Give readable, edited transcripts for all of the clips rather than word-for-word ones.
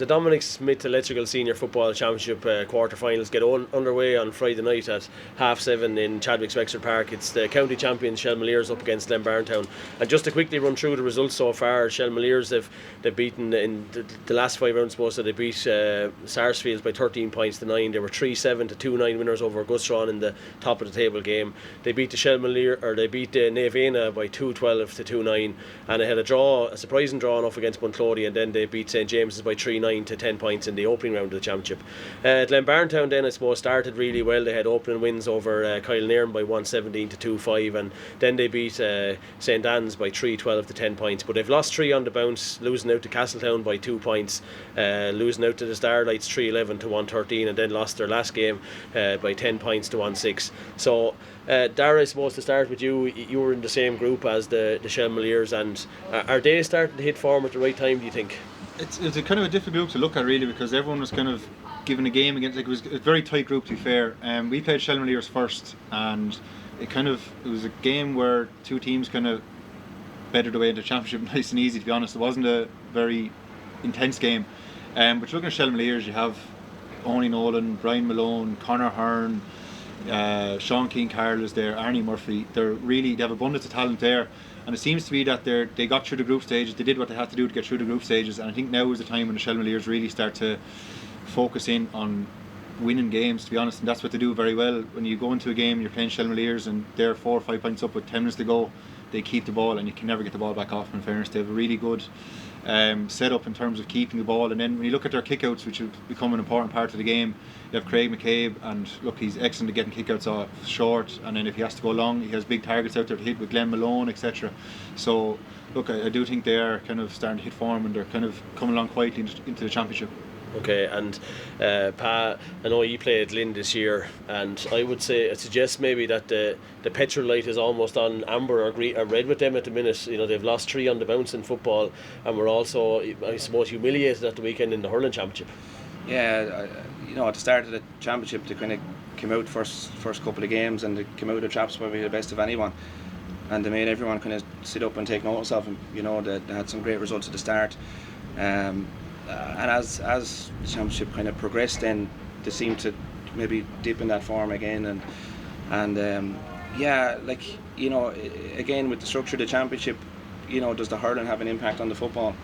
The Dominic Smith Electrical Senior Football Championship quarterfinals get underway on Friday night at 7:30 in Chadwicks Wexford Park. It's the county champions Shelmaliers up against Glynn-Barntown. And just to quickly run through the results so far, Shelmaliers they've beaten in the last 5 rounds. They beat Sarsfields by 13 points to 9. They were 3-7 to 2-9 winners over Gusrawn in the top of the table game. They beat they beat Nevena by 2-12 to 2-9, and they had a surprising draw enough against Bunclody, and then they beat St James's by 3-9 to 10 points in the opening round of the championship. Glynn-Barntown then, I suppose, started really well. They had opening wins over Kyle Nairn by 117 to 2-5, and then they beat St Anne's by 3-12 to 10 points. But they've lost 3 on the bounce, losing out to Castletown by 2 points, losing out to the Starlights 3-11 to 113, and then lost their last game by 10 points to 1-6. So Darragh, I suppose to start with you were in the same group as the Shelmaliers, and are they starting to hit form at the right time, do you think? It's a kind of a difficult group to look at, really, because everyone was kind of given a game against. It was a very tight group, to be fair. We played Shelmaliers first, and it was a game where two teams kind of bettered away into the championship nice and easy, to be honest. It wasn't a very intense game. But looking at Shelmaliers, you have Oni Nolan, Brian Malone, Conor Hearn, Sean Keane Carroll is there, Arnie Murphy. They have abundance of talent there, and it seems to be that they got through the group stages. They did what they had to do to get through the group stages, and I think now is the time when the Shelmaliers really start to focus in on winning games, to be honest, and that's what they do very well. When you go into a game, you're playing Shelmaliers and they're 4 or 5 points up with 10 minutes to go, they keep the ball and you can never get the ball back off them. In fairness, they have a really good set up in terms of keeping the ball, and then when you look at their kickouts, which have become an important part of the game, you have Craig McCabe, and look, he's excellent at getting kickouts off short, and then if he has to go long, he has big targets out there to hit with Glenn Malone, etc. So look, I do think they are kind of starting to hit form, and they're kind of coming along quietly into the championship. Okay, and Pa, I know you played Lynn this year, and I suggest maybe that the petrol light is almost on amber or green or red with them at the minute. You know, they've lost 3 on the bounce in football, and we're also, I suppose, humiliated at the weekend in the hurling championship. Yeah, at the start of the championship, they kind of came out first couple of games, and they came out of the traps probably the best of anyone, and they made everyone kind of sit up and take notice of them. They had some great results at the start. And as the championship kind of progressed, then they seemed to maybe dip in that form again, and again with the structure of the championship, does the hurling have an impact on the football?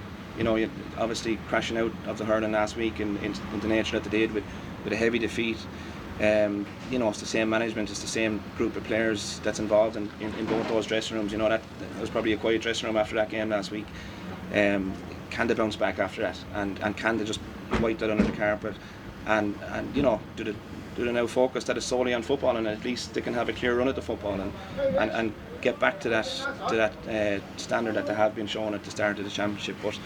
Obviously crashing out of the hurling last week in the nature that they did with a heavy defeat. It's the same management, it's the same group of players that's involved in both those dressing rooms. That was probably a quiet dressing room after that game last week. Can they bounce back after that, and can they just wipe that under the carpet, and do they now focus that is solely on football, and at least they can have a clear run at the football and get back to that standard that they have been shown at the start of the championship. But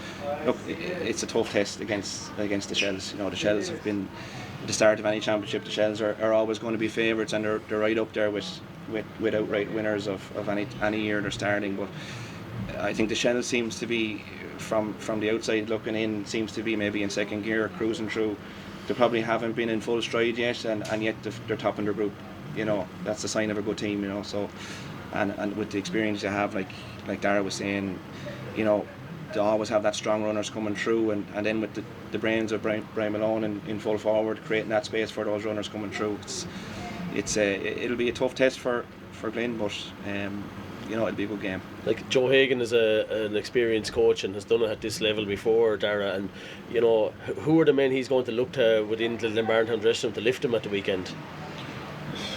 look, it's a tough test against the Shells. The Shells have been at the start of any championship. The Shells are always going to be favourites, and they're right up there with outright winners of any year they're starting. But I think the Shells seems to be, from the outside looking in, seems to be maybe in second gear, cruising through. They probably haven't been in full stride yet, and yet they're top in their group. That's the sign of a good team. So, and with the experience they have, like Darragh was saying, they always have that strong runners coming through, and then with the brains of Brian Malone in full forward, creating that space for those runners coming through. It'll be a tough test for Glynn, but it'll be a good game. Like, Joe Hagan is an experienced coach and has done it at this level before, Darragh, and who are the men he's going to look to within the Glynn-Barntown dressing room to lift him at the weekend?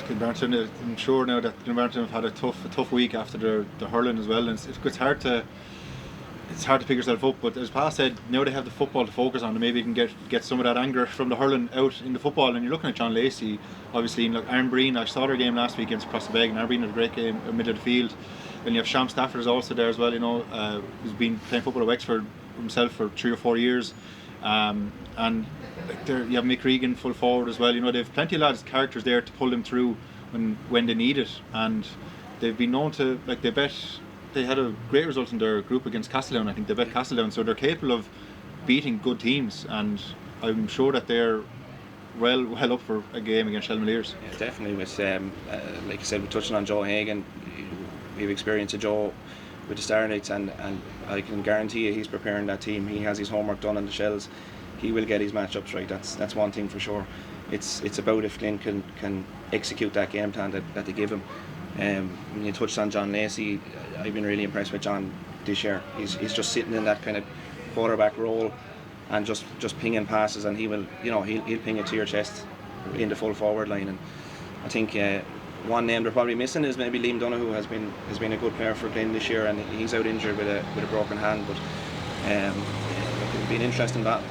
Glynn-Barntown, I'm sure now that Glynn-Barntown have had a tough week after the hurling as well, and it's hard to pick yourself up. But as Pa said, now they have the football to focus on, and maybe you can get some of that anger from the hurling out in the football. And you're looking at John Lacey, obviously, and Aaron Breen. I saw their game last week against Crossbeg, and Aaron Breen had a great game in the middle of the field. And you have Sham Stafford is also there as well, who's been playing football at Wexford himself for 3 or 4 years. And you have Mick Regan full forward as well. They have plenty of lads, characters there to pull them through when they need it. And they've been known to, they had a great result in their group against Castletown. I think they bet Castletown, so they're capable of beating good teams, and I'm sure that they're well up for a game against Shelmaliers. Yeah, definitely. With like I said, we're touching on Joe Hagan. We've experienced Joe with the Starlights, and I can guarantee you he's preparing that team. He has his homework done on the Shells. he will get his matchups right. That's one thing for sure. It's about if Glynn can execute that game plan that they give him. When you touched on John Lacey, I've been really impressed with John this year. He's just sitting in that kind of quarterback role and just pinging passes, and he'll ping it to your chest in the full forward line. And I think one name they're probably missing is maybe Liam Donoghue has been a good player for Glynn this year, and he's out injured with a broken hand. But it'll be an interesting battle.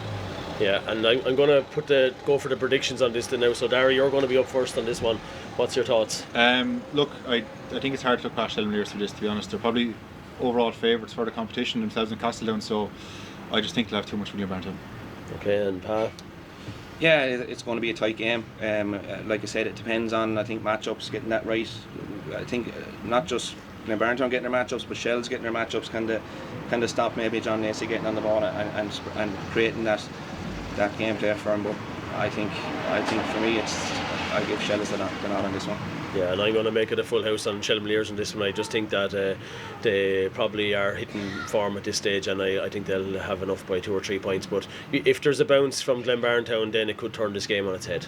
Yeah, and I'm going to go for the predictions on this now. So Darragh, you're going to be up first on this one. What's your thoughts? Look, I think it's hard to look past Shelmaliers for this, to be honest. They're probably overall favourites for the competition themselves in Castledown, so I just think they'll have too much for Glynn-Barntown. Okay, and Pa? Yeah, it's going to be a tight game. Like I said, it depends on, I think, matchups, getting that right. I think not just Glynn-Barntown getting their matchups, but Shell's getting their matchups kind of stop maybe John Lacey getting on the ball and creating that game play for him. But I think for me, I give Shell the nod on this one. Yeah, and I'm going to make it a full house on Shelmaliers on this one. I just think that they probably are hitting form at this stage, and I think they'll have enough by 2 or 3 points. But if there's a bounce from Glynn-Barntown, then it could turn this game on its head.